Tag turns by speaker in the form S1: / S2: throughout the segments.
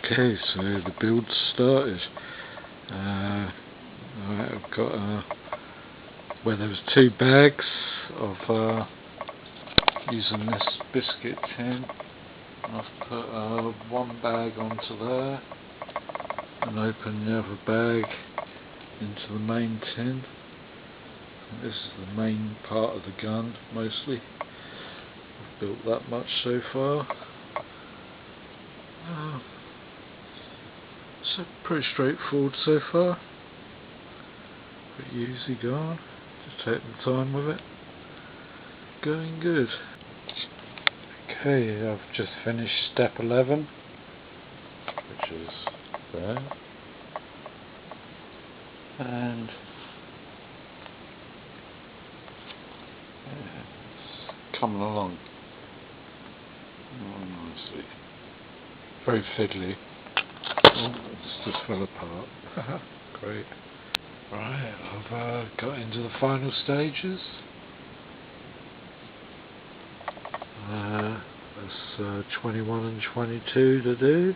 S1: Okay, so the build started. Right, I've got where there was 2 bags of using this biscuit tin. I've put 1 bag onto there and opened the other bag into the main tin. And this is the main part of the gun mostly. I've built that much so far. So pretty straightforward so far. Pretty easy going. Just taking time with it. Going good. Okay, I've just finished step 11, which is there, and yeah, it's coming along nicely. Very fiddly. Oh, it's just fell apart. Great. Right, I've got into the final stages. There's 21 and 22 to do.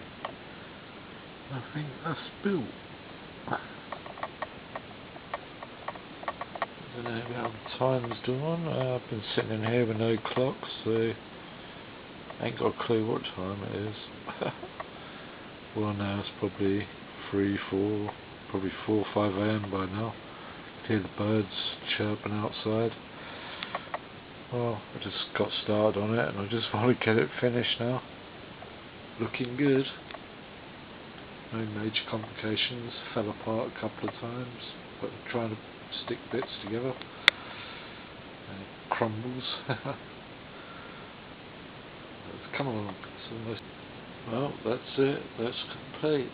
S1: I think that's built. I don't know how the time's done. I've been sitting in here with no clock, so I ain't got a clue what time it is. Well, now it's probably 3, 4, probably 4, 5 AM by now. Hear the birds chirping outside. Well, I just got started on it and I just want to get it finished now. Looking good. No major complications. Fell apart a couple of times, but I'm trying to stick bits together. And it crumbles. Come along. It's almost. Well, that's it. That's complete.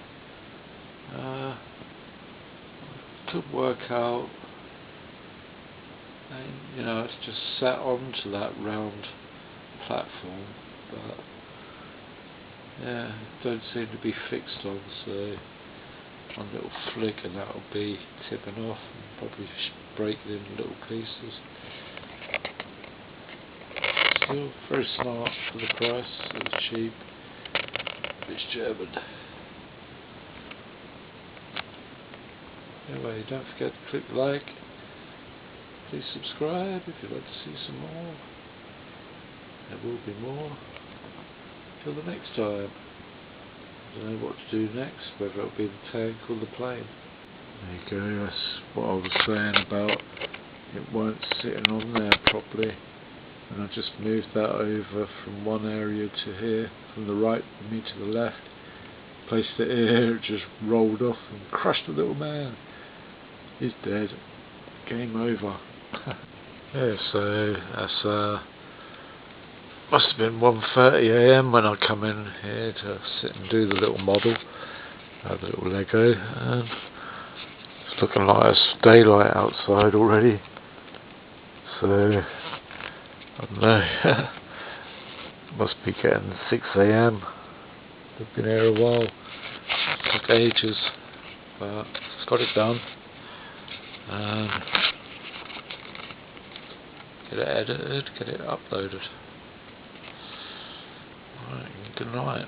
S1: Could work out. And, you know, it's just sat onto that round platform, but yeah, it don't seem to be fixed on, so one little flick and that'll be tipping off and probably break it in little pieces. Still very smart for the price, it's cheap, it's German. Anyway, don't forget to click like. Please subscribe if you'd like to see some more. There will be more. Till the next time. I don't know what to do next, whether it'll be the tank or the plane. There you go, that's what I was saying about it weren't sitting on there properly. And I just moved that over from one area to here, from the right of me to the left. Placed it here, it just rolled off and crushed the little man. He's dead. Game over. Yeah, so that's must have been 1:30 AM when I come in here to sit and do the little model, the little Lego, and it's looking like it's daylight outside already. So I don't know. Must be getting 6 AM. I've been here a while. Took ages, but got it done. And get it edited, get it uploaded. Alright, good night.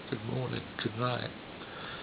S1: Good morning, good night.